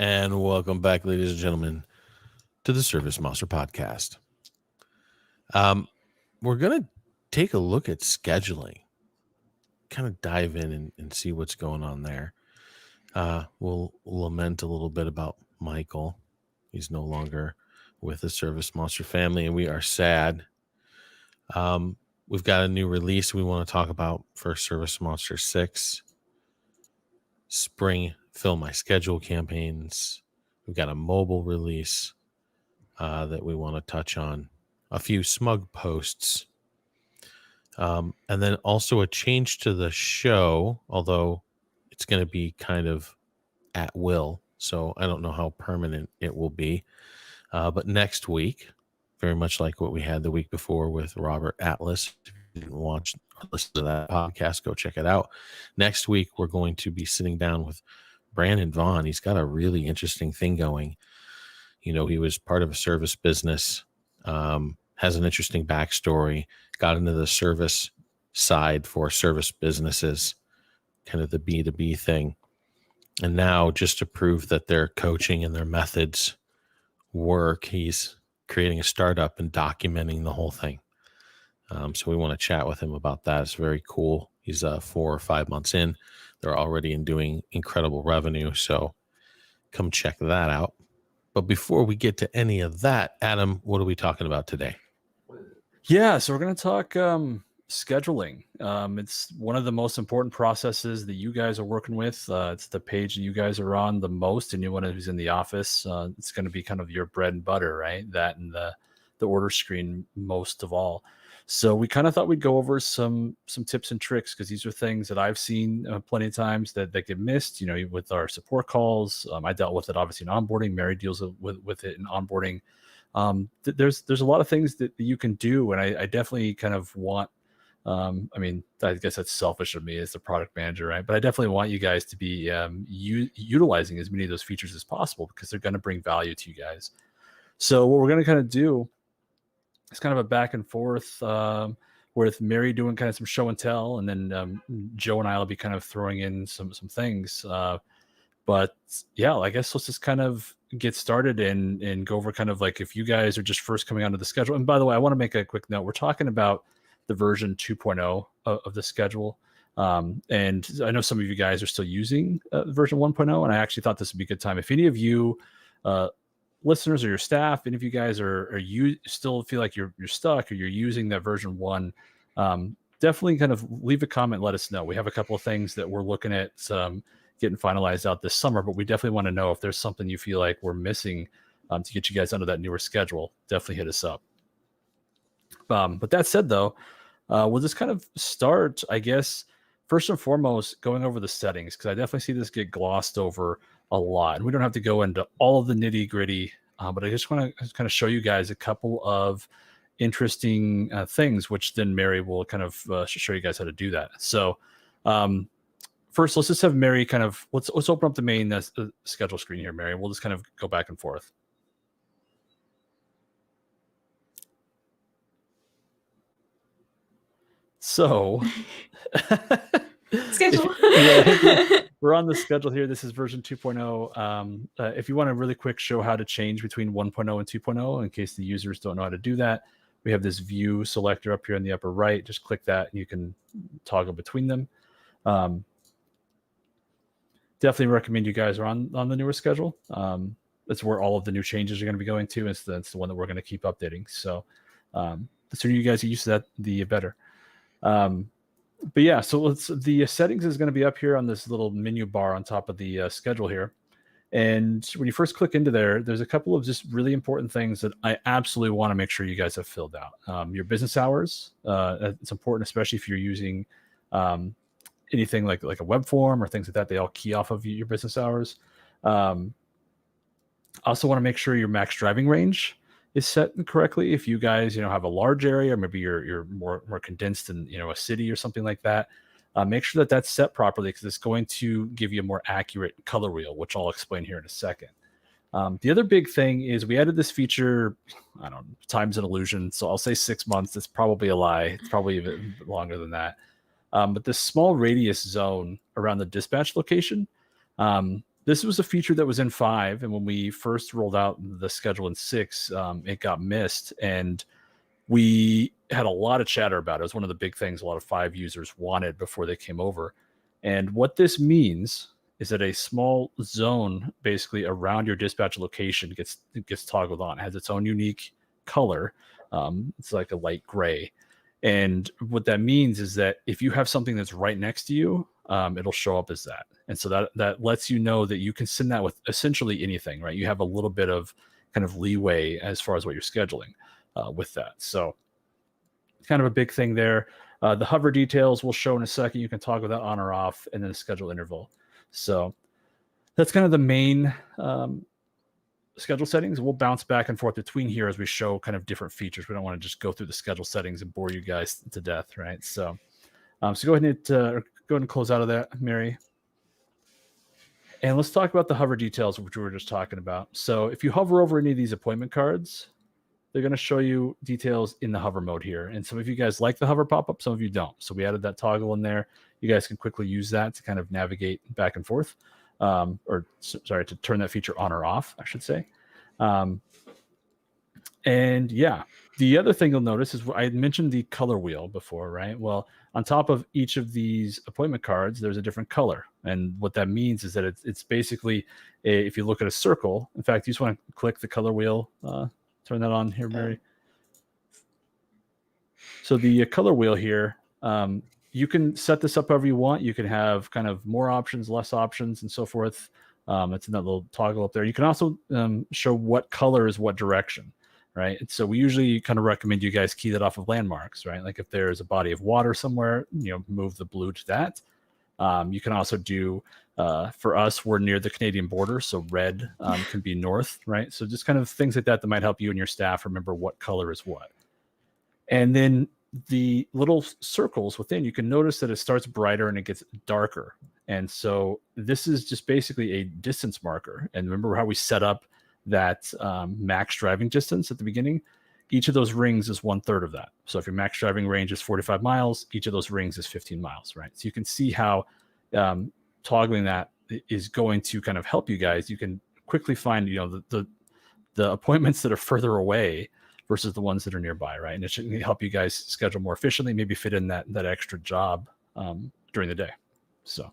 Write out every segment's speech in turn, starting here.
And welcome back, ladies and gentlemen, to the ServiceMonster podcast. We're going to take a look at scheduling, kind of dive in and see what's going on there. We'll lament a little bit about Michael. He's no longer with the ServiceMonster family, and we are sad. We've got a new release we want to talk about for ServiceMonster 6. Spring Fill My Schedule campaigns. We've got a mobile release that we want to touch on. A few SMUG posts. And then also a change to the show, although it's going to be kind of at will. So I don't know how permanent it will be. But next week, very much like what we had the week before with Robert Atlas. If you didn't watch or listen to that podcast, go check it out. Next week, we're going to be sitting down with Brandon Vaughn. He's got a really interesting thing going. You know, he was part of a service business, has an interesting backstory, got into the service side for service businesses, kind of the B2B thing. And now, just to prove that their coaching and their methods work, he's creating a startup and documenting the whole thing. So we want to chat with him about that. It's very cool. He's 4 or 5 months in. They're already doing incredible revenue. So come check that out. But before we get to any of that, Adam, what are we talking about today? Yeah, so we're going to talk scheduling. It's one of the most important processes that you guys are working with. It's the page that you guys are on the most. Anyone who's in the office, it's going to be kind of your bread and butter, right? That and the order screen most of all. So we kind of thought we'd go over some tips and tricks, because these are things that I've seen plenty of times that get missed, you know, with our support calls. I dealt with it obviously in onboarding. Mary deals with it in onboarding. There's a lot of things that you can do. And I definitely kind of want, I mean, I guess that's selfish of me as the product manager, right? But I definitely want you guys to be utilizing as many of those features as possible, because they're going to bring value to you guys. So what we're going to kind of do, it's kind of a back and forth with Mary doing kind of some show and tell, and then Joe and I will be kind of throwing in some things. But yeah, I guess let's just kind of get started and go over kind of like if you guys are just first coming onto the schedule. And by the way, I want to make a quick note. We're talking about the version 2.0 of the schedule. And I know some of you guys are still using version 1.0, and I actually thought this would be a good time. If any of you listeners or your staff, and if you guys are you still feel like you're stuck or you're using that version 1, definitely kind of leave a comment, let us know. We have a couple of things that we're looking at getting finalized out this summer, but we definitely want to know if there's something you feel like we're missing to get you guys under that newer schedule. Definitely hit us up. But that said, though, we'll just kind of start, I guess, first and foremost, going over the settings, because I definitely see this get glossed over a lot. And we don't have to go into all of the nitty gritty, but I just want to kind of show you guys a couple of interesting things, which then Mary will kind of show you guys how to do that. So first, let's just have Mary kind of, let's open up the main schedule screen here, Mary. We'll just kind of go back and forth. So schedule. We're on the schedule here. This is version 2.0. If you want a really quick show how to change between 1.0 and 2.0, in case the users don't know how to do that, we have this view selector up here in the upper right. Just click that and you can toggle between them. Definitely recommend you guys are on the newer schedule. That's where all of the new changes are going to be going to. It's the one that we're going to keep updating. So the sooner you guys get used to that, the better. But yeah, so the settings is going to be up here on this little menu bar on top of the schedule here. And when you first click into there, there's a couple of just really important things that I absolutely want to make sure you guys have filled out. Your business hours, it's important, especially if you're using anything like a web form or things like that. They all key off of your business hours. Also want to make sure your max driving range is set correctly. If you guys, have a large area, or maybe you're more condensed in, a city or something like that, make sure that that's set properly, because it's going to give you a more accurate color wheel, which I'll explain here in a second. The other big thing is we added this feature, I don't know, time's an illusion. So I'll say 6 months. That's probably a lie. It's probably even longer than that. But this small radius zone around the dispatch location, This was a feature that was in 5, and when we first rolled out the schedule in 6, it got missed, and we had a lot of chatter about it. It was one of the big things a lot of 5 users wanted before they came over. And what this means is that a small zone basically around your dispatch location gets toggled on. It has its own unique color. It's like a light gray. And what that means is that if you have something that's right next to you, it'll show up as that. And so that lets you know that you can send that with essentially anything, right? You have a little bit of kind of leeway as far as what you're scheduling with that. So kind of a big thing there. The hover details we'll show in a second. You can toggle that on or off, and then a schedule interval. So that's kind of the main schedule settings. We'll bounce back and forth between here as we show kind of different features. We don't want to just go through the schedule settings and bore you guys to death, right? So, so go ahead and close out of that, Mary. And let's talk about the hover details, which we were just talking about. So if you hover over any of these appointment cards, they're going to show you details in the hover mode here. And some of you guys like the hover pop-up, some of you don't. So we added that toggle in there. You guys can quickly use that to kind of navigate back and forth, to turn that feature on or off, I should say. And yeah, the other thing you'll notice is I had mentioned the color wheel before, right? Well, on top of each of these appointment cards, there's a different color. And what that means is that it's basically, if you look at a circle, in fact, you just want to click the color wheel, turn that on here, Mary. So the color wheel here, you can set this up however you want. You can have kind of more options, less options, and so forth. It's in that little toggle up there. You can also show what color is what direction, right? And so we usually kind of recommend you guys key that off of landmarks, right? Like if there's a body of water somewhere, move the blue to that. You can also do, for us, we're near the Canadian border, so red can be north, right? So just kind of things like that might help you and your staff remember what color is what. And then the little circles within, you can notice that it starts brighter and it gets darker. And so this is just basically a distance marker. And remember how we set up that max driving distance at the beginning? Each of those rings is 1/3 of that. So if your max driving range is 45 miles, each of those rings is 15 miles, right? So you can see how toggling that is going to kind of help you guys. You can quickly find, the appointments that are further away versus the ones that are nearby, right? And it should help you guys schedule more efficiently, maybe fit in that extra job during the day. So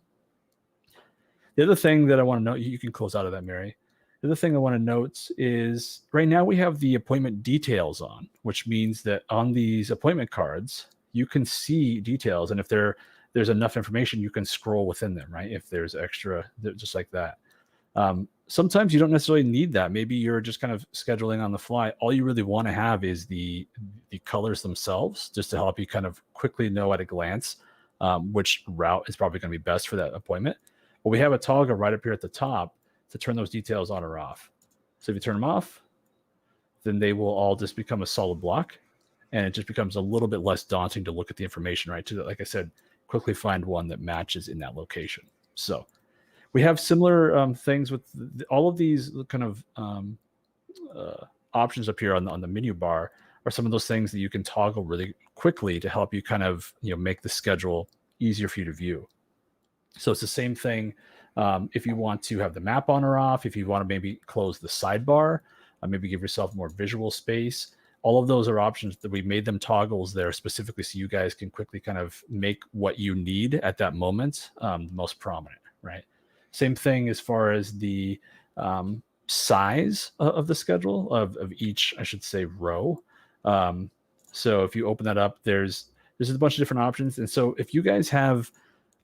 the other thing that I want to note, you can close out of that, Mary. The other thing I want to note is right now we have the appointment details on, which means that on these appointment cards, you can see details. And if there's enough information, you can scroll within them, right? If there's extra, just like that. Sometimes you don't necessarily need that. Maybe you're just kind of scheduling on the fly. All you really want to have is the colors themselves, just to help you kind of quickly know at a glance which route is probably going to be best for that appointment. But we have a toggle right up here at the top to turn those details on or off. So if you turn them off, then they will all just become a solid block, and it just becomes a little bit less daunting to look at the information, right? To, like I said, quickly find one that matches in that location. So we have similar things with all of these kind of options up here on the menu bar are some of those things that you can toggle really quickly to help you kind of make the schedule easier for you to view. So it's the same thing if you want to have the map on or off, if you want to maybe close the sidebar, maybe give yourself more visual space. All of those are options that we made them toggles there specifically so you guys can quickly kind of make what you need at that moment most prominent, right? Same thing as far as the size of the schedule of each, I should say, row. So if you open that up, there's a bunch of different options. And so if you guys have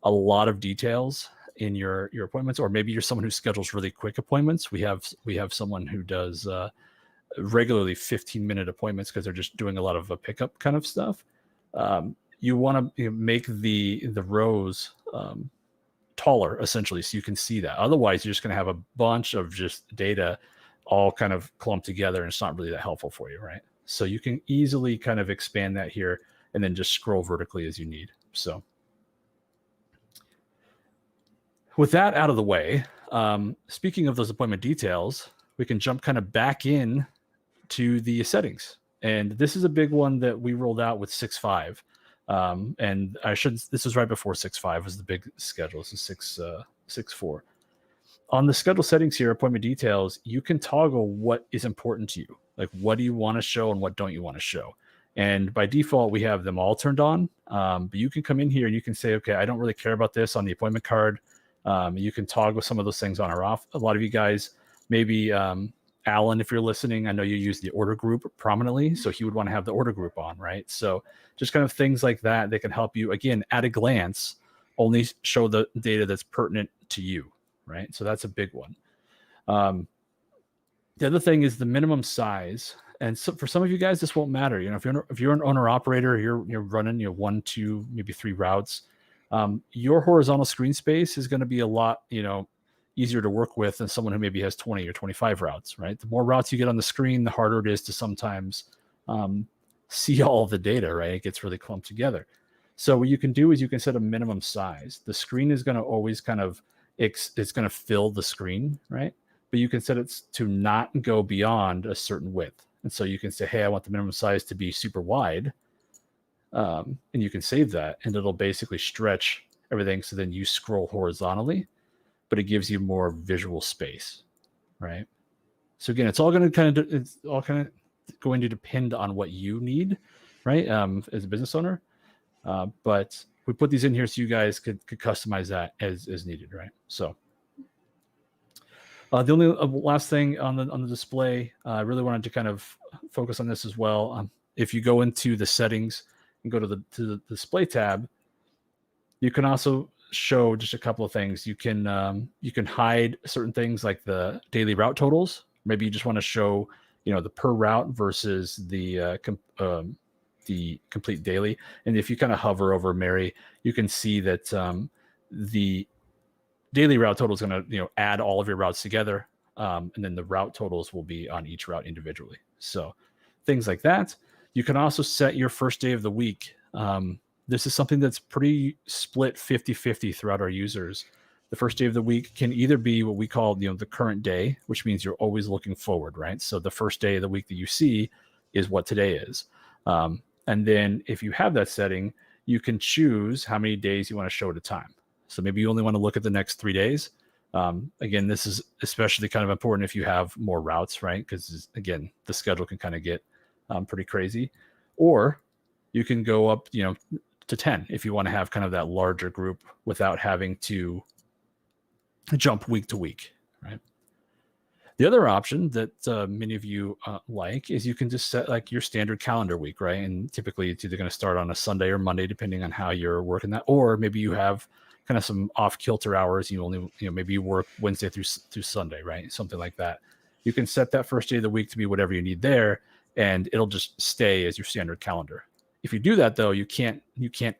a lot of details in your appointments, or maybe you're someone who schedules really quick appointments, we have someone who does regularly 15-minute appointments because they're just doing a lot of a pickup kind of stuff. You want to make the rows taller, essentially, so you can see that. Otherwise, you're just going to have a bunch of just data all kind of clumped together, and it's not really that helpful for you, right? So you can easily kind of expand that here and then just scroll vertically as you need. So with that out of the way, speaking of those appointment details, we can jump kind of back in to the settings. And this is a big one that we rolled out with 6.5. This was right before 6.5 was the big schedule. This is 6.4. on the schedule settings here, appointment details, you can toggle what is important to you. Like, what do you want to show and what don't you want to show? And by default, we have them all turned on. But you can come in here and you can say, okay, I don't really care about this on the appointment card. You can toggle some of those things on or off. A lot of you guys, maybe Alan, if you're listening, I know you use the order group prominently, so he would want to have the order group on, right? So just kind of things like that can help you, again, at a glance, only show the data that's pertinent to you, right? So that's a big one. The other thing is the minimum size. And so for some of you guys, this won't matter. If you're an owner operator, you're running 1, 2, maybe 3 routes. Your horizontal screen space is going to be a lot, easier to work with than someone who maybe has 20 or 25 routes, right? The more routes you get on the screen, the harder it is to sometimes see all of the data, right? It gets really clumped together. So what you can do is you can set a minimum size. The screen is going to always it's going to fill the screen, right? But you can set it to not go beyond a certain width. And so you can say, hey, I want the minimum size to be super wide. And you can save that, and it'll basically stretch everything. So then you scroll horizontally, but it gives you more visual space, right? So again, it's all going to going to depend on what you need, right? As a business owner, but we put these in here so you guys could customize that as needed, right? So the only last thing on the display, I really wanted to kind of focus on this as well. If you go into the settings and go to the display tab, you can also show just a couple of things. You can hide certain things like the daily route totals. Maybe you just want to show the per route versus the complete daily. And if you kind of hover over Mary, you can see that the daily route total is going to add all of your routes together, and then the route totals will be on each route individually. So things like that. You can also set your first day of the week. This is something that's pretty split 50-50 throughout our users. The first day of the week can either be what we call the current day, which means you're always looking forward, right? So the first day of the week that you see is what today is. And then if you have that setting, you can choose how many days you want to show at a time. So maybe you only want to look at the next 3 days. Again, this is especially kind of important if you have more routes, right? Because again, the schedule can kind of get pretty crazy. Or you can go up, to 10 if you want to have kind of that larger group without having to jump week to week, right? The other option that many of you like is you can just set like your standard calendar week, right? And typically it's either going to start on a Sunday or Monday, depending on how you're working that. Or maybe you have kind of some off kilter hours. You only, maybe you work Wednesday through Sunday, right? Something like that. You can set that first day of the week to be whatever you need there, and it'll just stay as your standard calendar. If you do that though, you can't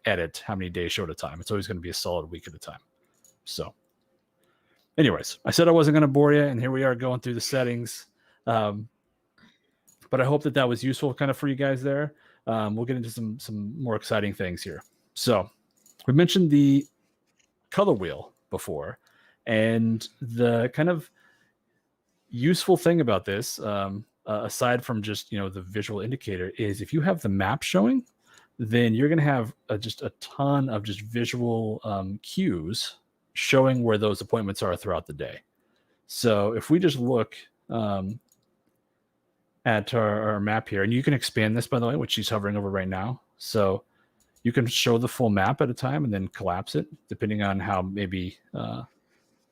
edit how many days show at a time. It's always going to be a solid week at a time. So anyways, I said I wasn't going to bore you, and here we are going through the settings. But I hope that was useful kind of for you guys there. We'll get into some more exciting things here. So we mentioned the color wheel before, and the kind of useful thing about this, aside from just the visual indicator, is if you have the map showing, then you're going to have just a ton of just visual cues showing where those appointments are throughout the day. So if we just look at our map here, and you can expand this, by the way, which she's hovering over right now. So you can show the full map at a time and then collapse it, depending on how maybe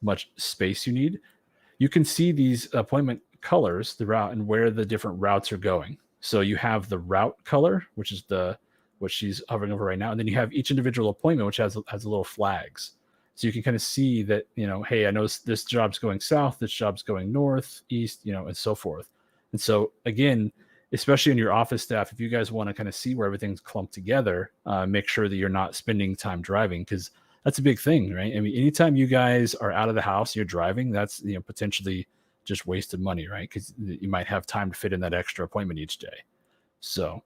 much space you need. You can see these appointment colors, the route, and where the different routes are going. So you have the route color, which is what she's hovering over right now. And then you have each individual appointment, which has little flags. So you can kind of see that, hey, I know this job's going south, this job's going north, east, and so forth. And so again, especially in your office staff, if you guys want to kind of see where everything's clumped together, make sure that you're not spending time driving, because that's a big thing, right? I mean, anytime you guys are out of the house, you're driving, that's potentially just wasted money, right? Because you might have time to fit in that extra appointment each day. So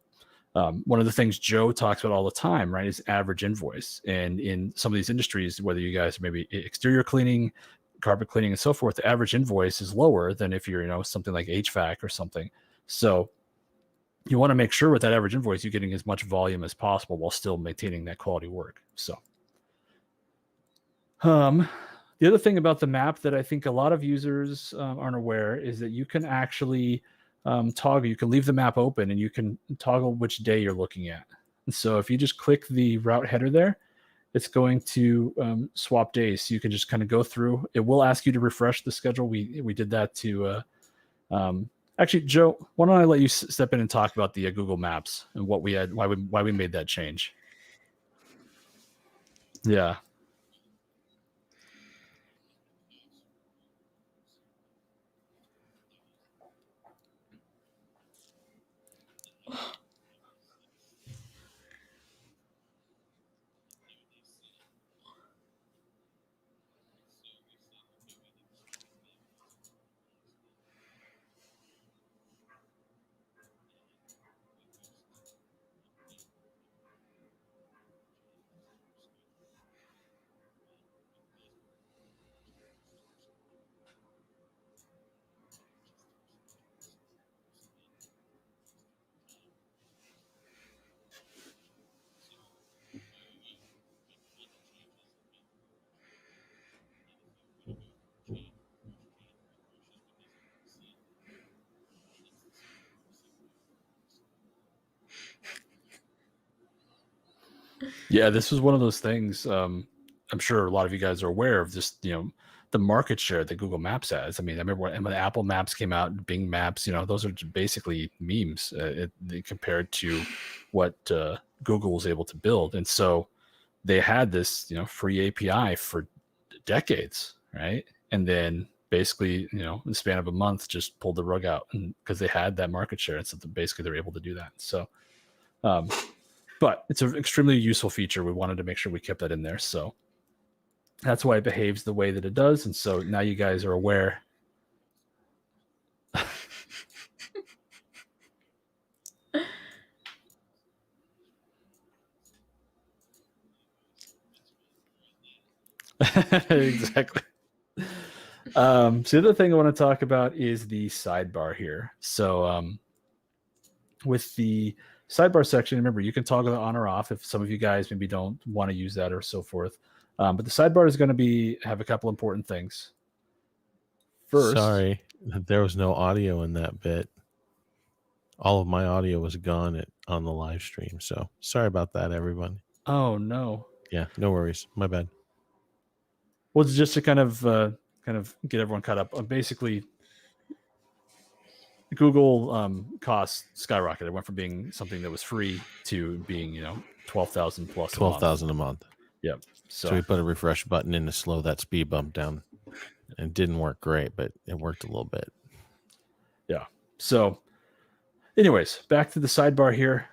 one of the things Joe talks about all the time, right, is average invoice. And in some of these industries, whether you guys are maybe exterior cleaning, carpet cleaning, and so forth, the average invoice is lower than if you're, something like HVAC or something. So you want to make sure with that average invoice, you're getting as much volume as possible while still maintaining that quality work. So The other thing about the map that I think a lot of users aren't aware is that you can actually toggle. You can leave the map open and you can toggle which day you're looking at. And so if you just click the route header there, it's going to swap days. So you can just kind of go through. It will ask you to refresh the schedule. We did that to actually, Joe, why don't I let you step in and talk about the Google Maps and what we had, why we made that change. Yeah. Yeah, this was one of those things. I'm sure a lot of you guys are aware of just, the market share that Google Maps has. I mean, I remember when Apple Maps came out, Bing Maps, those are basically memes compared to what Google was able to build. And so they had this, free API for decades, right? And then basically, in the span of a month, just pulled the rug out because they had that market share. And so basically they're able to do that. So, but it's an extremely useful feature. We wanted to make sure we kept that in there. So that's why it behaves the way that it does. And so now you guys are aware. Exactly. So the other thing I want to talk about is the sidebar here. So with the sidebar section, remember, you can toggle it on or off if some of you guys maybe don't want to use that or so forth. But the sidebar is going to have a couple important things. First, sorry, there was no audio in that bit. All of my audio was gone on the live stream. So sorry about that, everyone. Oh no. Yeah, no worries. My bad. Well, just to kind of get everyone caught up. Basically, Google costs skyrocketed. It went from being something that was free to being 12,000 plus 12,000 a month. Yep. So we put a refresh button in to slow that speed bump down. It didn't work great, but it worked a little bit. Yeah. So anyways, back to the sidebar here.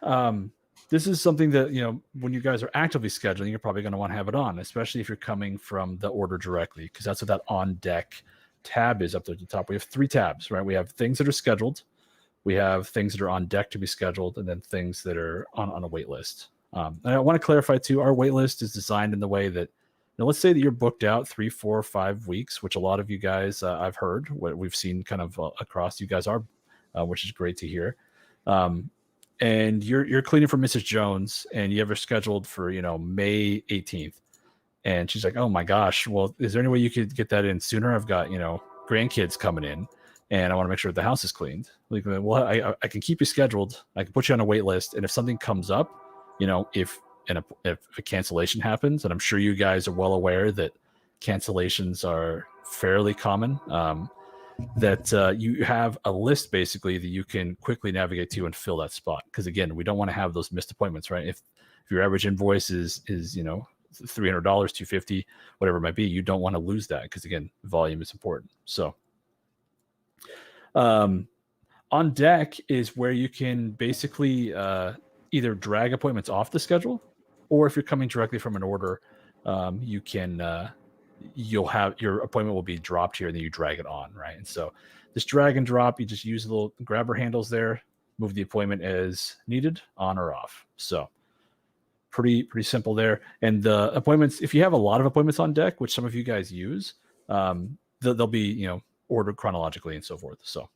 This is something that, when you guys are actively scheduling, you're probably going to want to have it on, especially if you're coming from the order directly, because that's what that on deck tab is up there at the top. We have 3 tabs, right? We have things that are scheduled. We have things that are on deck to be scheduled, and then things that are on a wait list. And I want to clarify too, our wait list is designed in the way that, let's say that you're booked out 3, 4, 5 weeks, which a lot of you guys, I've heard what we've seen kind of across you guys are, which is great to hear. And you're cleaning for Mrs. Jones, and you have her scheduled for May 18th, and she's like, oh my gosh, well, is there any way you could get that in sooner? I've got grandkids coming in, and I want to make sure the house is cleaned. Like, well, I can keep you scheduled. I can put you on a wait list, and if something comes up, if a cancellation happens, and I'm sure you guys are well aware that cancellations are fairly common. That you have a list basically that you can quickly navigate to and fill that spot. Because again, we don't want to have those missed appointments, right? If your average invoice is $300, $250, whatever it might be, you don't want to lose that because again, volume is important. So on deck is where you can basically either drag appointments off the schedule, or if you're coming directly from an order, you can you'll have your appointment will be dropped here and then you drag it on, right? And so this drag and drop, you just use the little grabber handles there, move the appointment as needed, on or off. So pretty simple there. And the appointments, if you have a lot of appointments on deck, which some of you guys use, they'll be ordered chronologically and so forth. So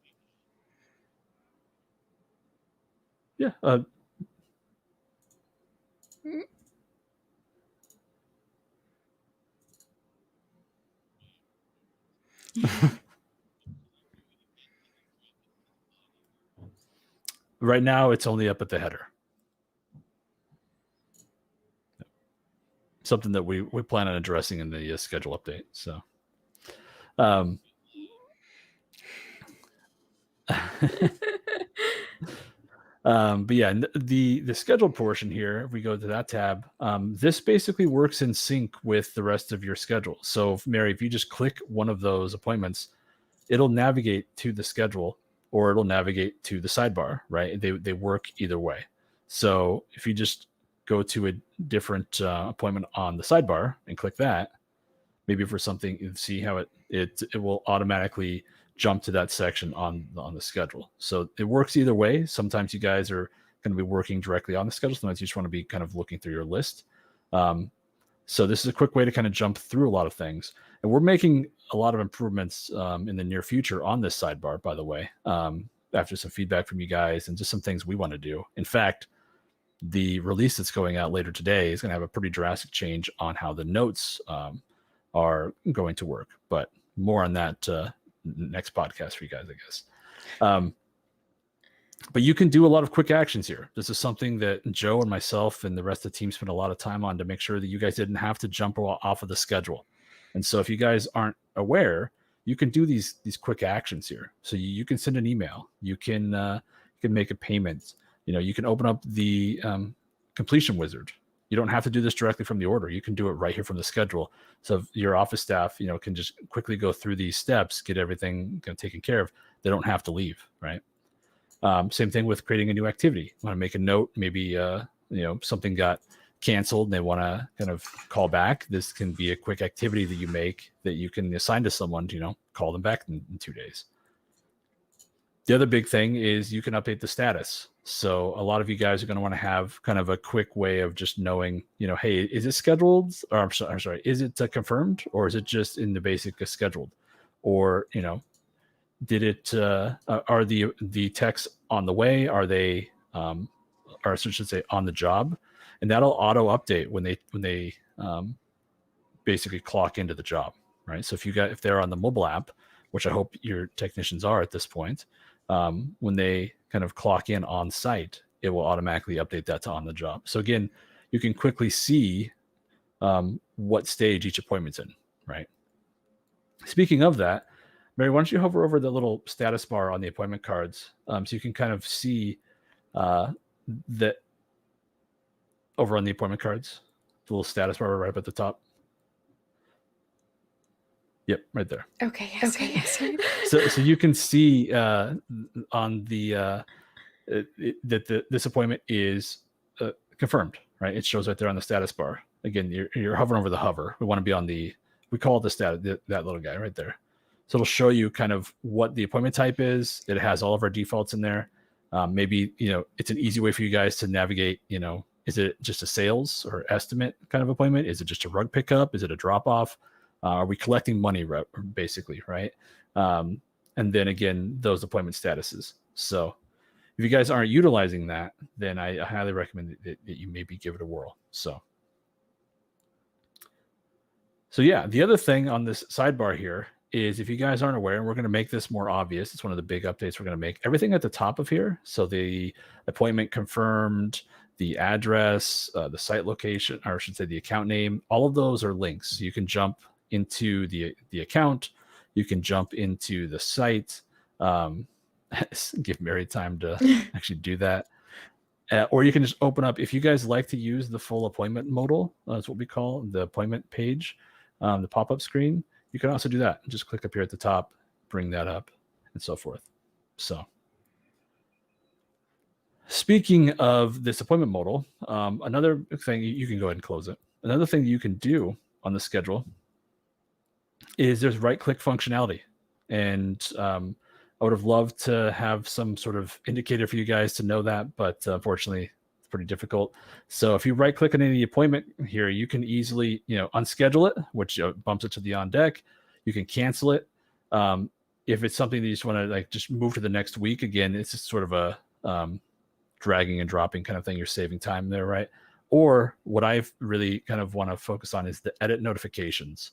yeah. Right now, it's only up at the header. Something that we plan on addressing in the schedule update. So, but yeah, the scheduled portion here, if we go to that tab, this basically works in sync with the rest of your schedule. So, Mary, if you just click one of those appointments, it'll navigate to the schedule or it'll navigate to the sidebar, right? They work either way. So if you just go to a different appointment on the sidebar and click that, maybe for something, you see how it will automatically jump to that section on the schedule. So it works either way. Sometimes you guys are going to be working directly on the schedule. Sometimes you just want to be kind of looking through your list. So this is a quick way to kind of jump through a lot of things. And we're making a lot of improvements in the near future on this sidebar, by the way, after some feedback from you guys and just some things we want to do. In fact, the release that's going out later today is going to have a pretty drastic change on how the notes are going to work. But more on that next podcast for you guys, I guess. But you can do a lot of quick actions here. This is something that Joe and myself and the rest of the team spent a lot of time on to make sure that you guys didn't have to jump off of the schedule. And so if you guys aren't aware, you can do these quick actions here. So you can send an email. You can make a payment. You can open up the completion wizard. You don't have to do this directly from the order. You can do it right here from the schedule. So your office staff, can just quickly go through these steps, get everything taken care of. They don't have to leave, right? Same thing with creating a new activity. Want to make a note, maybe something got canceled and they want to kind of call back. This can be a quick activity that you make that you can assign to someone to call them back in 2 days. The other big thing is you can update the status. So a lot of you guys are going to want to have kind of a quick way of just knowing, hey, is it scheduled? Or I'm sorry, is it confirmed, or is it just in the basic scheduled? Or did it? Are the techs on the way? Are they? Or I should say on the job, and that'll auto update when they basically clock into the job, right? So if they're on the mobile app, which I hope your technicians are at this point, when they kind of clock in on site, it will automatically update that to on the job. So again, you can quickly see what stage each appointment's in, right? Speaking of that, Mary, why don't you hover over the little status bar on the appointment cards so you can kind of see that over on the appointment cards, the little status bar right up at the top. Yep, right there. Okay. Yes. So you can see on the that this appointment is confirmed, right? It shows right there on the status bar. Again, you're hovering over the hover. We want to be on we call it the status, that little guy right there. So it'll show you kind of what the appointment type is. It has all of our defaults in there. Maybe it's an easy way for you guys to navigate. Is it just a sales or estimate kind of appointment? Is it just a rug pickup? Is it a drop off? Are we collecting money, basically, right? And then again, those appointment statuses. So if you guys aren't utilizing that, then I highly recommend that you maybe give it a whirl. So yeah, the other thing on this sidebar here is, if you guys aren't aware, and we're going to make this more obvious, it's one of the big updates we're going to make, everything at the top of here. So the appointment confirmed, the address, the site location, or I should say the account name, all of those are links. You can jump into the account, you can jump into the site, give Mary time to actually do that, or you can just open up, if you guys like to use the full appointment modal, that's what we call the appointment page, the pop-up screen, you can also do that. Just click up here at the top, bring that up, and so forth. So speaking of this appointment modal, another thing, you can go ahead and close it. Another thing you can do on the schedule is there's right-click functionality. And I would have loved to have some sort of indicator for you guys to know that, but unfortunately, it's pretty difficult. So if you right-click on any appointment here, you can easily, unschedule it, which bumps it to the on deck. You can cancel it. If it's something that you just want to just move to the next week, again, it's just sort of a dragging and dropping kind of thing. You're saving time there, right? Or what I really kind of want to focus on is the edit notifications.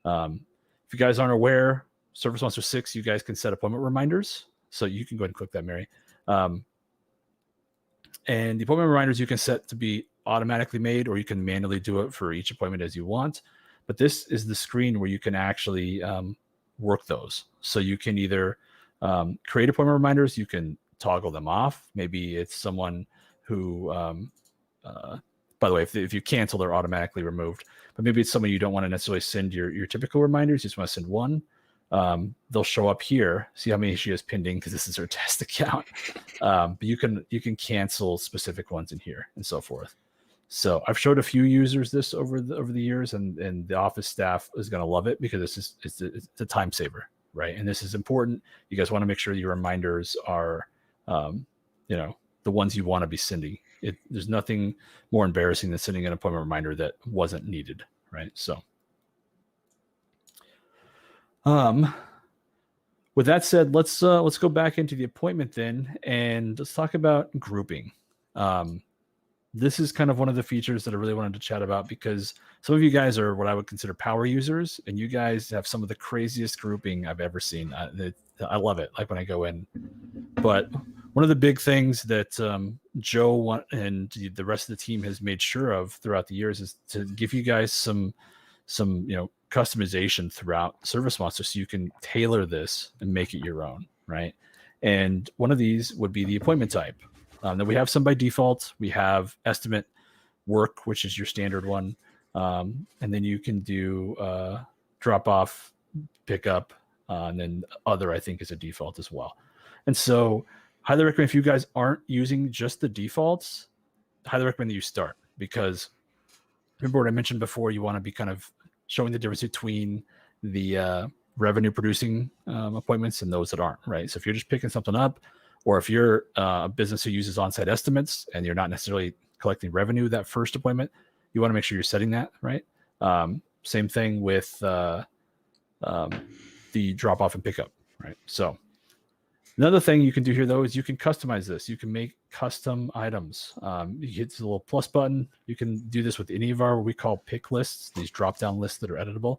If you guys aren't aware, ServiceMonster 6, you guys can set appointment reminders. So you can go ahead and click that, Mary. And the appointment reminders you can set to be automatically made, or you can manually do it for each appointment as you want. But this is the screen where you can actually work those. So you can either create appointment reminders, you can toggle them off. Maybe it's someone who, by the way, if you cancel, they're automatically removed. But maybe it's someone you don't want to necessarily send your typical reminders. You just want to send one. They'll show up here. See how many she has pending, because this is her test account. But you can cancel specific ones in here and so forth. So I've showed a few users this over the years, and the office staff is going to love it, because it's a time saver, right? And this is important. You guys want to make sure your reminders are, the ones you want to be sending. There's nothing more embarrassing than sending an appointment reminder that wasn't needed, right? So. With that said, let's go back into the appointment then, and let's talk about grouping. This is kind of one of the features that I really wanted to chat about, because some of you guys are what I would consider power users, and you guys have some of the craziest grouping I've ever seen. I love it, like when I go in. But one of the big things that Joe and the rest of the team has made sure of throughout the years is to give you guys some customization throughout ServiceMonster, so you can tailor this and make it your own, right? And one of these would be the appointment type. Now we have some by default. We have estimate work, which is your standard one, and then you can do drop off, pickup, and then other, I think, is a default as well. And so highly recommend, if you guys aren't using just the defaults, highly recommend that you start, because remember what I mentioned before, you want to be kind of showing the difference between the revenue producing appointments and those that aren't, right? So if you're just picking something up, or if you're a business who uses on-site estimates and you're not necessarily collecting revenue that first appointment, you want to make sure you're setting that, right? Same thing with the drop off and pickup, right? So another thing you can do here, though, is you can customize this. You can make custom items. You hit the little plus button. You can do this with any of our, what we call pick lists, these drop-down lists that are editable,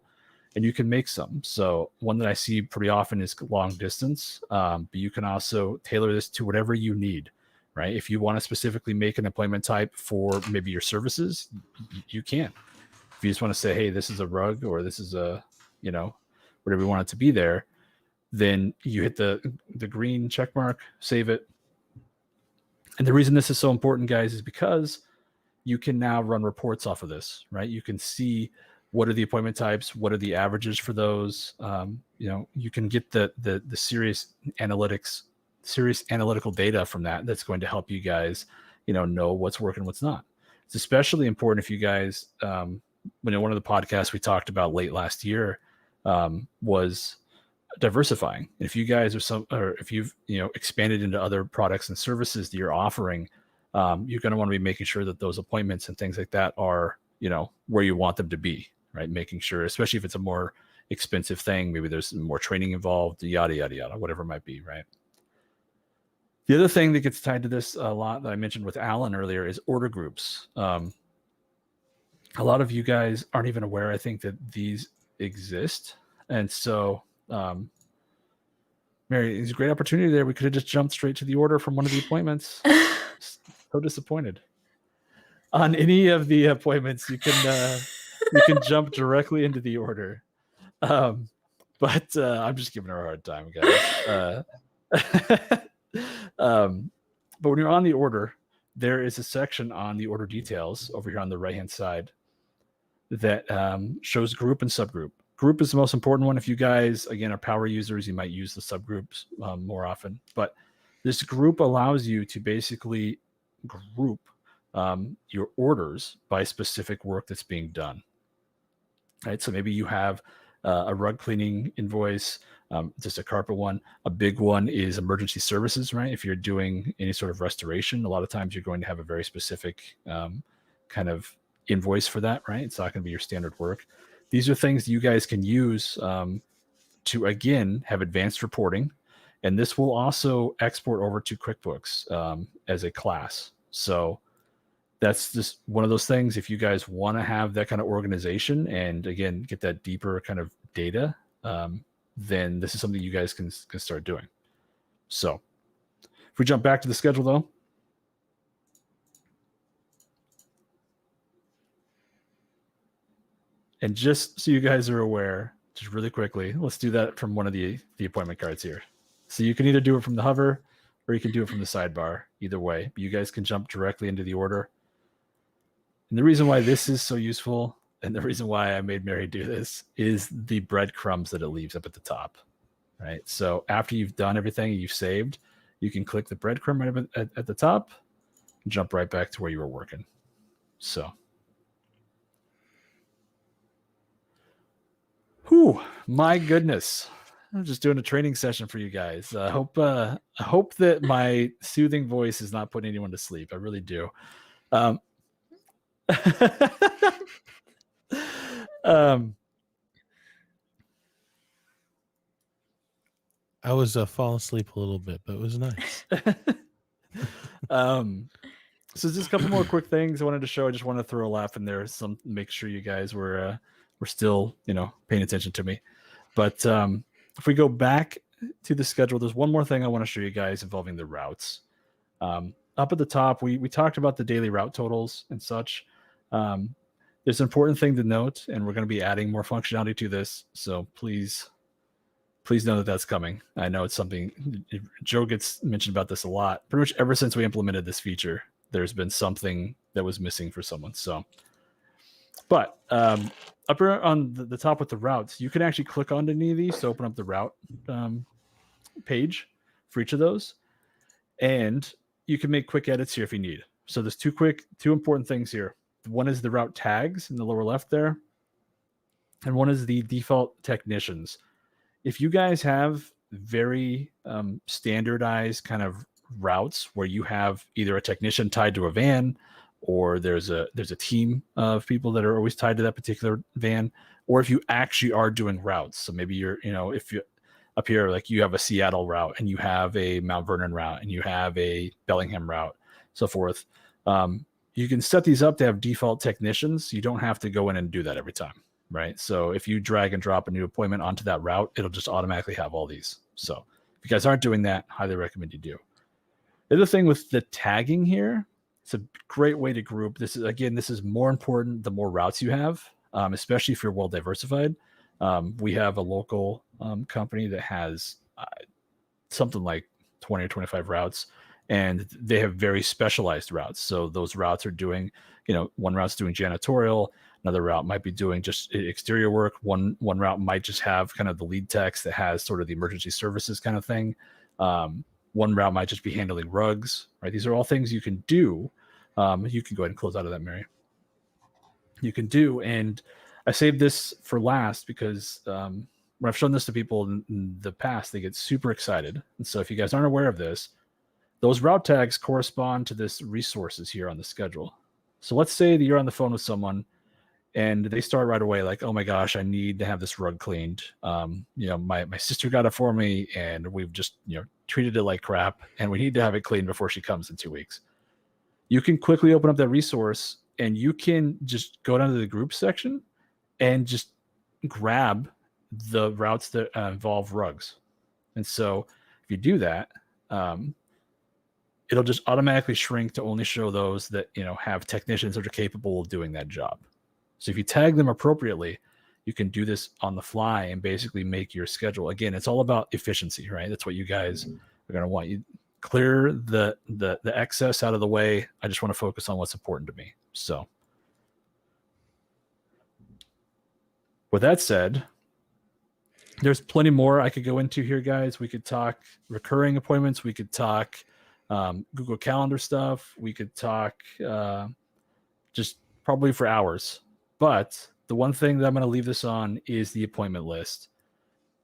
and you can make some. So one that I see pretty often is long distance, but you can also tailor this to whatever you need, right? If you want to specifically make an appointment type for maybe your services, you can. If you just want to say, hey, this is a rug, or this is a, whatever you want it to be there, then you hit the green check mark, save it. And the reason this is so important, guys, is because you can now run reports off of this, right? You can see what are the appointment types, what are the averages for those. You can get the serious analytical data from that. That's going to help you guys, know what's working, what's not. It's especially important if you guys, one of the podcasts we talked about late last year was diversifying. If you guys or if you've expanded into other products and services that you're offering, you're going to want to be making sure that those appointments and things like that are where you want them to be, right? Making sure, especially if it's a more expensive thing, maybe there's more training involved, yada yada yada, whatever it might be, right? The other thing that gets tied to this a lot that I mentioned with Alan earlier is order groups. A lot of you guys aren't even aware, I think, that these exist. And so Mary, it's a great opportunity there. We could have just jumped straight to the order from one of the appointments. So disappointed. On any of the appointments, you can jump directly into the order. But I'm just giving her a hard time, guys. But when you're on the order, there is a section on the order details over here on the right-hand side that shows group and subgroup. Group is the most important one. If you guys, again, are power users, you might use the subgroups more often. But this group allows you to basically group your orders by specific work that's being done. Right? So maybe you have a rug cleaning invoice, just a carpet one. A big one is emergency services, right? If you're doing any sort of restoration, a lot of times you're going to have a very specific kind of invoice for that, right? It's not going to be your standard work. These are things that you guys can use to, again, have advanced reporting. And this will also export over to QuickBooks as a class. So that's just one of those things. If you guys want to have that kind of organization and, again, get that deeper kind of data, then this is something you guys can start doing. So if we jump back to the schedule though, and just so you guys are aware, just really quickly, let's do that from one of the appointment cards here. So you can either do it from the hover or you can do it from the sidebar. Either way, you guys can jump directly into the order. And the reason why this is so useful, and the reason why I made Mary do this, is the breadcrumbs that it leaves up at the top, right? So after you've done everything and you've saved, you can click the breadcrumb right at the top and jump right back to where you were working. So, whew, my goodness. I'm just doing a training session for you guys. I hope that my soothing voice is not putting anyone to sleep. I really do. I was falling asleep a little bit, but it was nice. So just a couple more quick things I wanted to show. I just wanted to throw a laugh in there, make sure you guys were still, paying attention to me. But if we go back to the schedule, there's one more thing I want to show you guys involving the routes. Up at the top, we talked about the daily route totals and such. There's an important thing to note, and we're going to be adding more functionality to this. So please know that that's coming. I know it's something Joe gets mentioned about this a lot. Pretty much ever since we implemented this feature, there's been something that was missing for someone. So, but up here on the top with the routes, you can actually click on any of these to open up the route page for each of those. And you can make quick edits here if you need. So there's two important things here. One is the route tags in the lower left there. And one is the default technicians. If you guys have very standardized kind of routes where you have either a technician tied to a van, or there's a team of people that are always tied to that particular van, or if you actually are doing routes. So maybe you're, if you up here, like you have a Seattle route and you have a Mount Vernon route and you have a Bellingham route, so forth. You can set these up to have default technicians. You don't have to go in and do that every time, right? So if you drag and drop a new appointment onto that route, it'll just automatically have all these. So if you guys aren't doing that, highly recommend you do. The other thing with the tagging here, it's a great way to group. This is more important the more routes you have, especially if you're well diversified. We have a local company that has something like 20 or 25 routes, and they have very specialized routes. So those routes are doing, one route's doing janitorial, another route might be doing just exterior work. One route might just have kind of the lead text that has sort of the emergency services kind of thing. One route might just be handling rugs, right? These are all things you can do. You can go ahead and close out of that, Mary. You can do, and I saved this for last because when I've shown this to people in the past, they get super excited. And so if you guys aren't aware of this, those route tags correspond to this resources here on the schedule. So let's say that you're on the phone with someone and they start right away like, oh my gosh, I need to have this rug cleaned. My sister got it for me and we've just, treated it like crap and we need to have it cleaned before she comes in 2 weeks. You can quickly open up that resource and you can just go down to the group section and just grab the routes that involve rugs. And so if you do that, it'll just automatically shrink to only show those that, have technicians that are capable of doing that job. So if you tag them appropriately, you can do this on the fly and basically make your schedule. Again, it's all about efficiency, right? That's what you guys are going to want. You clear the excess out of the way. I just want to focus on what's important to me. So with that said, there's plenty more I could go into here, guys. We could talk recurring appointments. We could talk Google Calendar stuff. We could talk just probably for hours. But the one thing that I'm going to leave this on is the appointment list.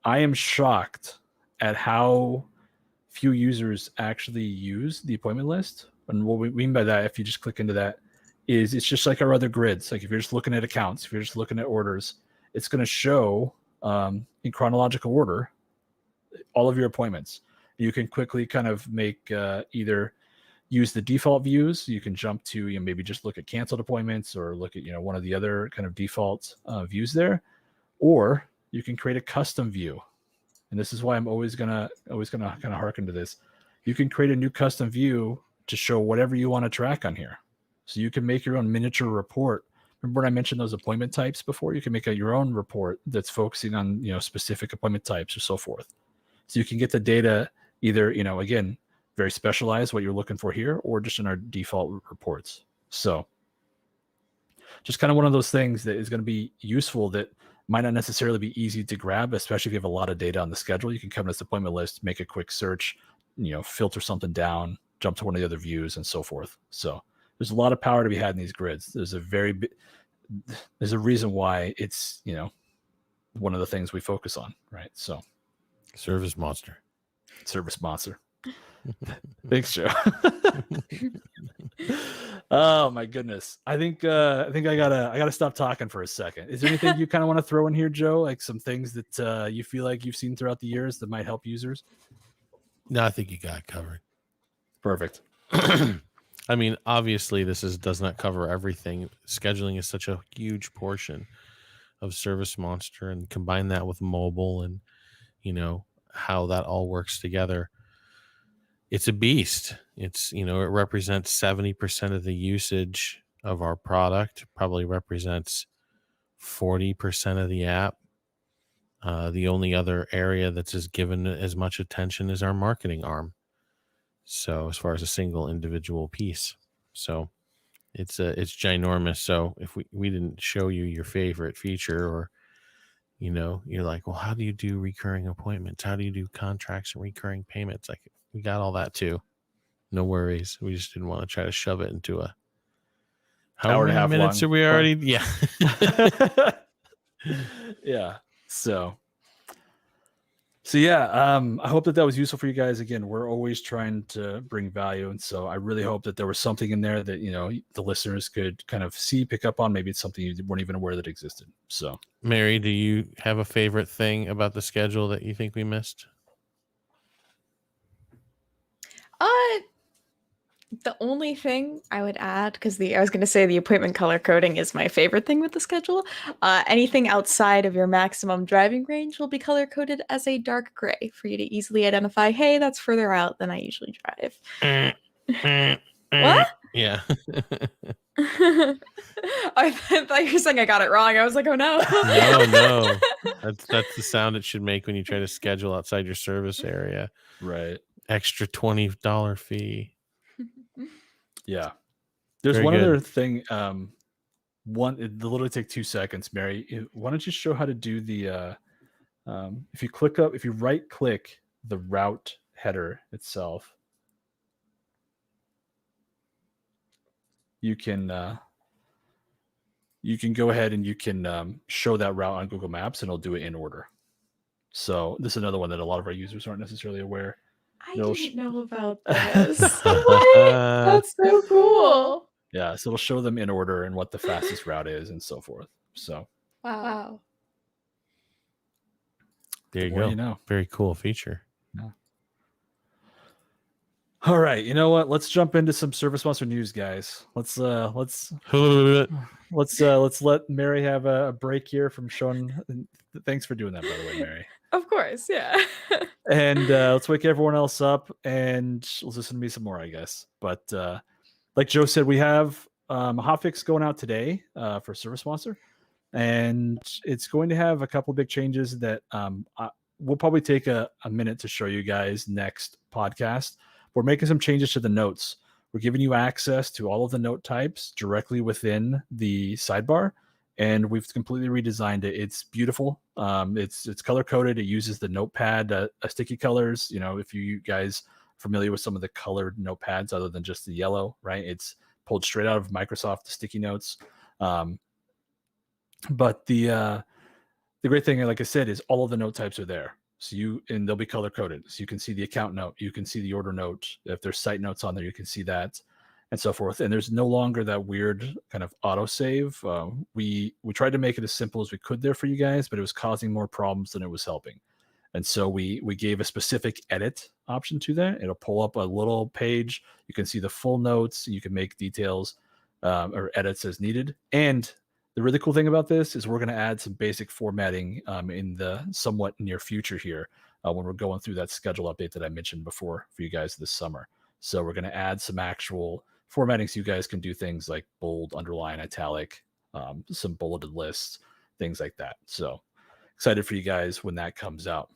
I am shocked at how few users actually use the appointment list. And what we mean by that, if you just click into that, is it's just like our other grids. Like if you're just looking at accounts, if you're just looking at orders, it's going to show in chronological order all of your appointments. You can quickly kind of make either use the default views. You can jump to maybe just look at canceled appointments or look at one of the other kind of default views there, or you can create a custom view. and this is why I'm always gonna kind of harken to this. You can create a new custom view to show whatever you want to track on here. So you can make your own miniature report. Remember when I mentioned those appointment types before? You can make your own report that's focusing on, specific appointment types or so forth. So you can get the data either, again, very specialized, what you're looking for here, or just in our default reports. So just kind of one of those things that is going to be useful that might not necessarily be easy to grab, especially if you have a lot of data on the schedule. You can come to this appointment list, make a quick search, filter something down, jump to one of the other views and so forth. So there's a lot of power to be had in these grids. There's a reason why it's, one of the things we focus on, right? So ServiceMonster. Thanks, Joe. Oh my goodness. I think I gotta stop talking for a second. Is there anything you kind of want to throw in here, Joe? Like some things that you feel like you've seen throughout the years that might help users? No, I think you got it covered. Perfect. I mean, obviously, does not cover everything. Scheduling is such a huge portion of ServiceMonster, and combine that with mobile and, how that all works together. It's a beast. It represents 70% of the usage of our product, probably represents 40% of the app. The only other area that's given as much attention is our marketing arm. So as far as a single individual piece, so it's ginormous. So if we didn't show you your favorite feature, or you're like, well, how do you do recurring appointments? How do you do contracts and recurring payments? Like, we got all that too. No worries. We just didn't want to try to shove it into a hour and a half minutes long. Are we already? Yeah. Yeah. So yeah, I hope that was useful for you guys. Again, we're always trying to bring value, and so I really hope that there was something in there that the listeners could kind of see, pick up on. Maybe it's something you weren't even aware that existed. So, Mary, do you have a favorite thing about the schedule that you think we missed? The only thing I would add, because I was going to say the appointment color coding is my favorite thing with the schedule. Anything outside of your maximum driving range will be color coded as a dark gray for you to easily identify, hey, that's further out than I usually drive. What? Yeah. I thought you were saying I got it wrong. I was like, oh no. No. That's the sound it should make when you try to schedule outside your service area. Right. Extra $20 fee. Yeah. There's Very one good. other thing. It'll literally take 2 seconds, Mary. Why don't you show how to do the if you right click the route header itself, you can go ahead and you can show that route on Google Maps, and it'll do it in order. So this is another one that a lot of our users aren't necessarily aware. I didn't know about this. That's so cool. Yeah, so it'll show them in order and what the fastest route is and so forth. So wow. There you go. Very cool feature. Yeah. All right, you know what? Let's jump into some ServiceMonster news, guys. Let's let Mary have a break here from showing. Thanks for doing that, by the way, Mary. Of course, yeah. And let's wake everyone else up and let's listen to me some more, I guess. But like Joe said, we have a hotfix going out today for ServiceMonster, and it's going to have a couple of big changes that we'll probably take a minute to show you guys next podcast. We're making some changes to the notes. We're giving you access to all of the note types directly within the sidebar, and we've completely redesigned it. It's beautiful. It's color coded. It uses the notepad sticky colors. If you guys are familiar with some of the colored notepads other than just the yellow, right? It's pulled straight out of Microsoft sticky notes. But the great thing, like I said, is all of the note types are there. And they'll be color coded. So you can see the account note, you can see the order note. If there's site notes on there, you can see that, and so forth. And there's no longer that weird kind of autosave. We tried to make it as simple as we could there for you guys, but it was causing more problems than it was helping. And so we gave a specific edit option to that. It'll pull up a little page. You can see the full notes. You can make details or edits as needed. And the really cool thing about this is we're going to add some basic formatting in the somewhat near future here. when we're going through that schedule update that I mentioned before for you guys this summer. So we're going to add some actual formatting so you guys can do things like bold, underline, italic, some bulleted lists, things like that. So excited for you guys when that comes out.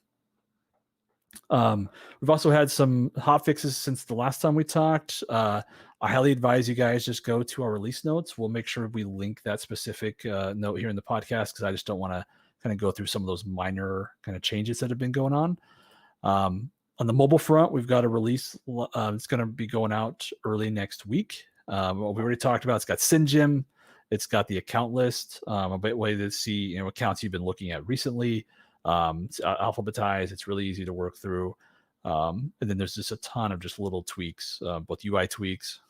We've also had some hot fixes since the last time we talked. I highly advise you guys just go to our release notes. We'll make sure we link that specific note here in the podcast because I just don't want to kind of go through some of those minor kind of changes that have been going on. On the mobile front, we've got a release. It's going to be going out early next week. What we already talked about, it's got SynGym. It's got the account list, a bit way to see accounts you've been looking at recently. It's alphabetized. It's really easy to work through. And then there's just a ton of just little tweaks, both UI tweaks.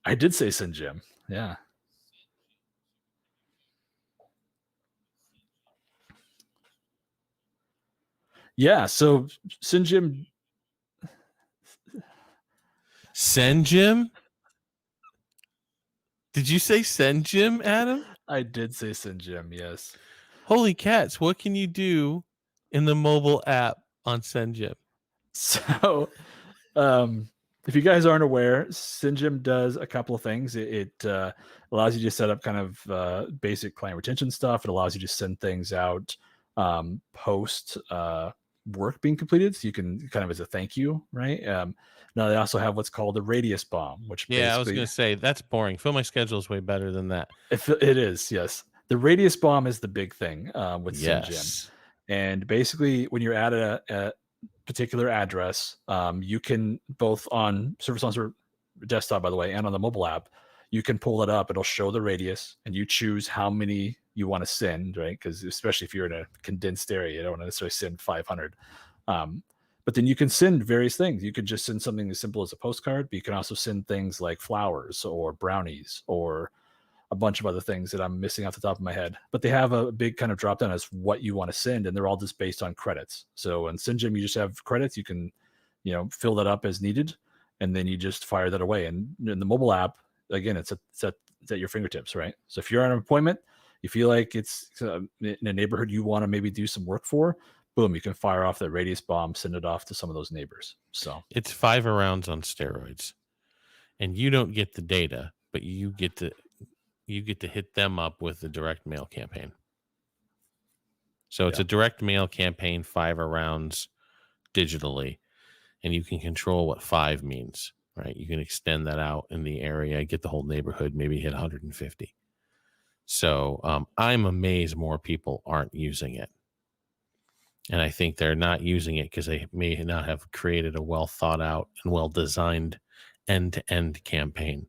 I did say SynGym. Yeah. Yeah. So SynGym. SynGym? Did you say SynGym, Adam? I did say SynGym, yes. Holy cats, what can you do in the mobile app on SynGym? So, if you guys aren't aware, SynGym does a couple of things. It allows you to set up kind of basic client retention stuff. It allows you to send things out post work being completed, so you can kind of as a thank you, right? Now they also have what's called a radius bomb, which I was going to say that's boring. Fill My Schedule is way better than that. It is, yes. The radius bomb is the big thing with SynGym, and basically when you're at a particular address, you can both on ServiceMonster desktop, by the way, and on the mobile app, you can pull it up. It'll show the radius, and you choose how many you want to send, right? Because especially if you're in a condensed area, you don't want to necessarily send 500. But then you can send various things. You could just send something as simple as a postcard, but you can also send things like flowers or brownies or a bunch of other things that I'm missing off the top of my head. But they have a big kind of drop down as what you want to send, and they're all just based on credits. So in SynGym, you just have credits. You can, fill that up as needed, and then you just fire that away. And in the mobile app, again, it's at your fingertips, right? So if you're on an appointment, you feel like it's in a neighborhood you want to maybe do some work for, boom, you can fire off that radius bomb, send it off to some of those neighbors. So it's 5 rounds on steroids, and you don't get the data, but you get to hit them up with the direct mail campaign. So it's a direct mail campaign, 5 rounds digitally, and you can control what 5 means, right? You can extend that out in the area, get the whole neighborhood, maybe hit 150. So I'm amazed more people aren't using it. And I think they're not using it because they may not have created a well thought out and well designed end-to-end campaign,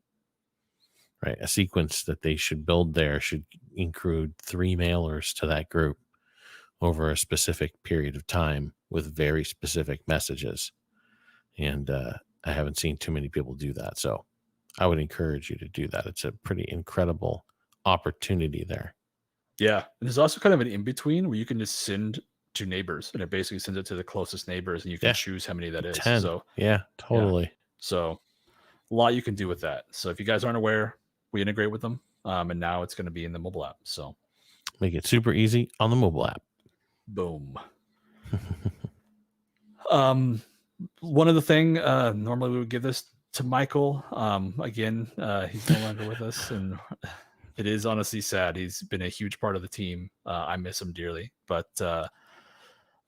right? A sequence that they should build there should include 3 mailers to that group over a specific period of time with very specific messages. And I haven't seen too many people do that. So I would encourage you to do that. It's a pretty incredible opportunity there. Yeah. And there's also kind of an in-between where you can just send to neighbors, and it basically sends it to the closest neighbors, and you can choose how many that is. 10. So totally. Yeah. So a lot you can do with that. So if you guys aren't aware, we integrate with them. And now it's going to be in the mobile app. So make it super easy on the mobile app. Boom. One other thing, normally we would give this to Michael. Again, he's no longer with us, and it is honestly sad. He's been a huge part of the team. I miss him dearly, but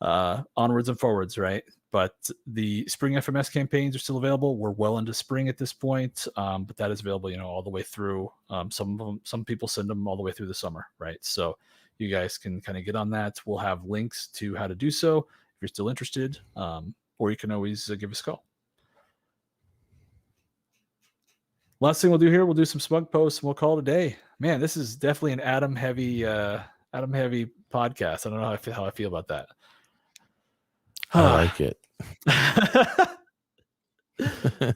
onwards and forwards, right? But the spring FMS campaigns are still available. We're well into spring at this point, but that is available, all the way through. Some people send them all the way through the summer, right? So you guys can kind of get on that. We'll have links to how to do so if you're still interested, or you can always give us a call. Last thing we'll do here, we'll do some SMUG posts, and we'll call it a day. Man, this is definitely an Adam heavy podcast. I don't know how I feel about that. I like it.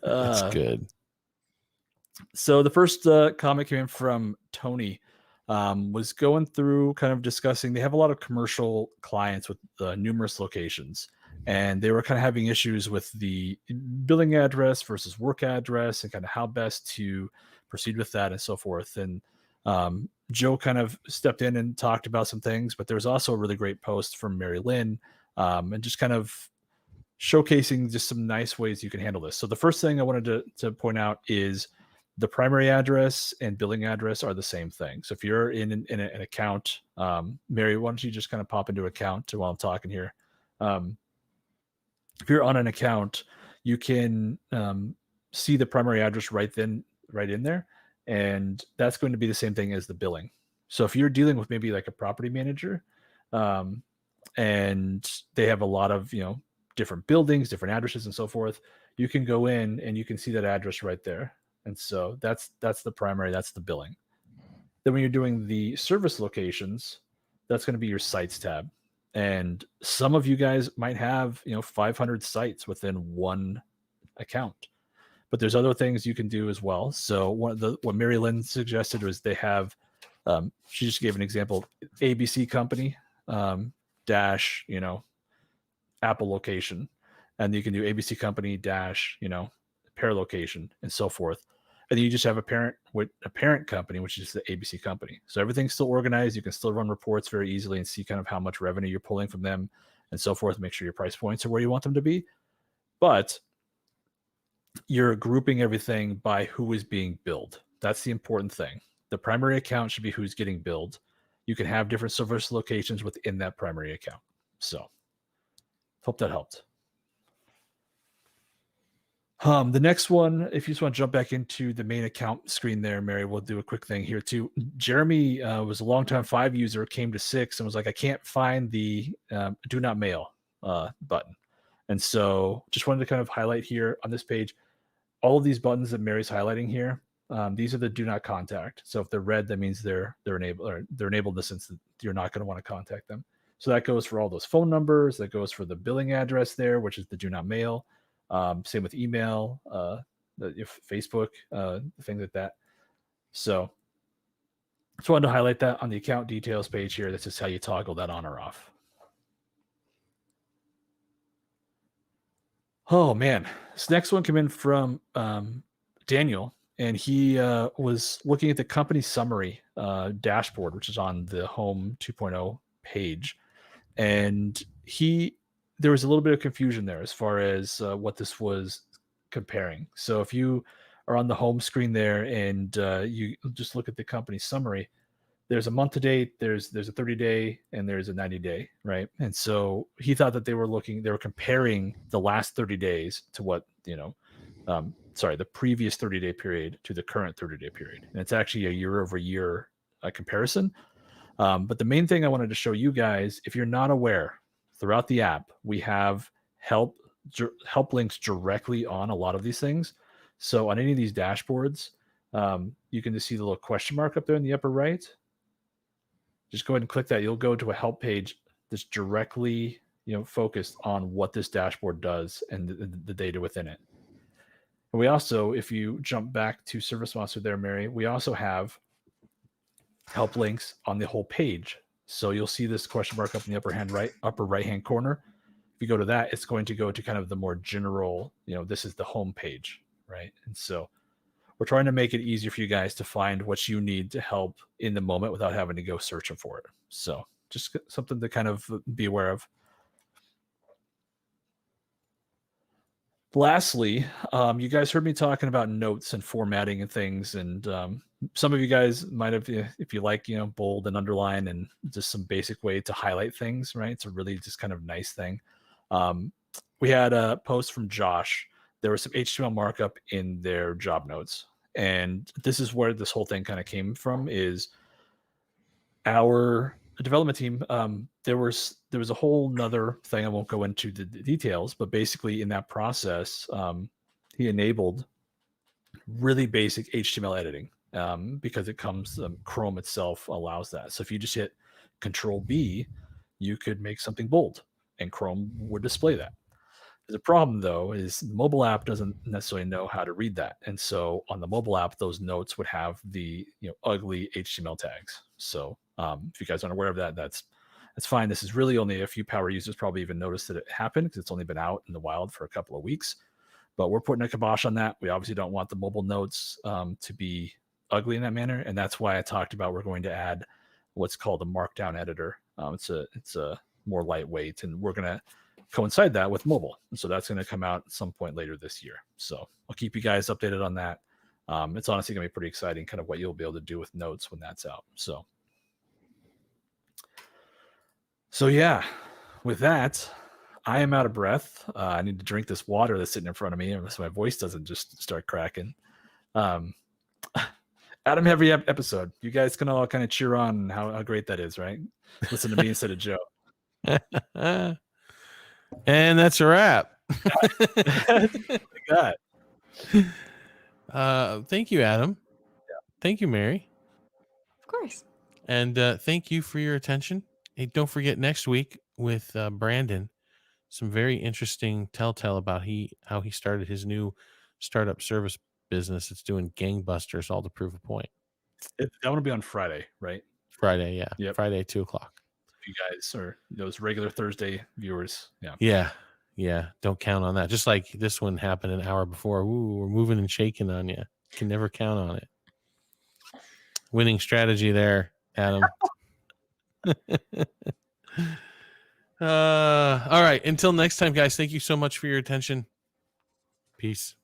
That's good. So the first comment came in from Tony. Was going through kind of discussing, they have a lot of commercial clients with numerous locations, and they were kind of having issues with the billing address versus work address and kind of how best to proceed with that and so forth. And Joe kind of stepped in and talked about some things, but there's also a really great post from Mary Lynn, and just kind of showcasing just some nice ways you can handle this. So the first thing I wanted to point out is the primary address and billing address are the same thing. So if you're in an account, Mary, why don't you just kind of pop into account while I'm talking here? If you're on an account, you can see the primary address right in there, and that's going to be the same thing as the billing. So if you're dealing with maybe like a property manager, and they have a lot of different buildings, different addresses, and so forth, you can go in and you can see that address right there. And so that's the primary, that's the billing. Then when you're doing the service locations, that's going to be your sites tab. And some of you guys might have 500 sites within one account, but there's other things you can do as well. So what Mary Lynn suggested was they have, she just gave an example, ABC company dash Apple location, and you can do ABC company dash pair location and so forth. And then you just have a parent company, which is the ABC company. So everything's still organized. You can still run reports very easily and see kind of how much revenue you're pulling from them and so forth. Make sure your price points are where you want them to be. But you're grouping everything by who is being billed. That's the important thing. The primary account should be who's getting billed. You can have different service locations within that primary account. So hope that helped. The next one, if you just want to jump back into the main account screen there, Mary, we'll do a quick thing here too. Jeremy was a longtime 5 user, came to 6 and was like, I can't find the do not mail button. And so just wanted to kind of highlight here on this page, all of these buttons that Mary's highlighting here, these are the do not contact. So if they're red, that means they're enabled, or they're enabled in the sense that you're not going to want to contact them. So that goes for all those phone numbers, that goes for the billing address there, which is the do not mail. Same with email, Facebook, things like that. So just wanted to highlight that on the account details page here. That's just how you toggle that on or off. Oh man, this next one came in from Daniel, and he was looking at the company summary dashboard, which is on the Home 2.0 page, and there was a little bit of confusion there as far as what this was comparing. So if you are on the home screen there and you just look at the company summary, there's a month to date, there's a 30-day, and there's a 90-day, right? And so he thought that they were comparing the last 30 days to what, the previous 30-day period to the current 30-day period. And it's actually a year-over-year comparison. But the main thing I wanted to show you guys, if you're not aware, throughout the app, we have help links directly on a lot of these things. So on any of these dashboards, you can just see the little question mark up there in the upper right. Just go ahead and click that. You'll go to a help page that's directly focused on what this dashboard does and the data within it. And we also, if you jump back to ServiceMonster there, Mary, we also have help links on the whole page. So you'll see this question mark up in the upper right hand corner. If you go to that, it's going to go to kind of the more general, this is the home page, right? And so we're trying to make it easier for you guys to find what you need to help in the moment without having to go searching for it. So just something to kind of be aware of. Lastly, you guys heard me talking about notes and formatting and things, and some of you guys might have, if you like, bold and underline and just some basic way to highlight things, right? It's a really just kind of nice thing. We had a post from Josh. There was some HTML markup in their job notes, and this is where this whole thing kind of came from. Is our development team, there was a whole nother thing. I won't go into the details, but basically in that process, he enabled really basic HTML editing because it comes, Chrome itself allows that. So if you just hit Control B, you could make something bold and Chrome would display that. The problem though is the mobile app doesn't necessarily know how to read that. And so on the mobile app, those notes would have the ugly HTML tags. So if you guys aren't aware of that, that's fine. This is really only a few power users probably even noticed that it happened because it's only been out in the wild for a couple of weeks. But we're putting a kibosh on that. We obviously don't want the mobile notes to be ugly in that manner, and that's why I talked about we're going to add what's called a markdown editor. It's a more lightweight, and we're going to coincide that with mobile. And so that's going to come out at some point later this year. So I'll keep you guys updated on that. It's honestly going to be pretty exciting, kind of what you'll be able to do with notes when that's out. So yeah, with that, I am out of breath. I need to drink this water that's sitting in front of me so my voice doesn't just start cracking. Adam, every episode, you guys can all kind of cheer on how great that is, right? Listen to me instead of Joe. And that's a wrap. God. Thank you, Adam. Yeah. Thank you, Mary. Of course. And thank you for your attention. Hey, don't forget next week with Brandon, some very interesting telltale about how he started his new startup service business. It's doing gangbusters, all to prove a point. That one will be on Friday, right? Friday, yeah. Yep. Friday, 2:00. You guys are those regular Thursday viewers. Yeah. Don't count on that. Just like this one happened an hour before. Ooh, we're moving and shaking on you. Can never count on it. Winning strategy there, Adam. All right. Until next time, guys. Thank you so much for your attention. Peace.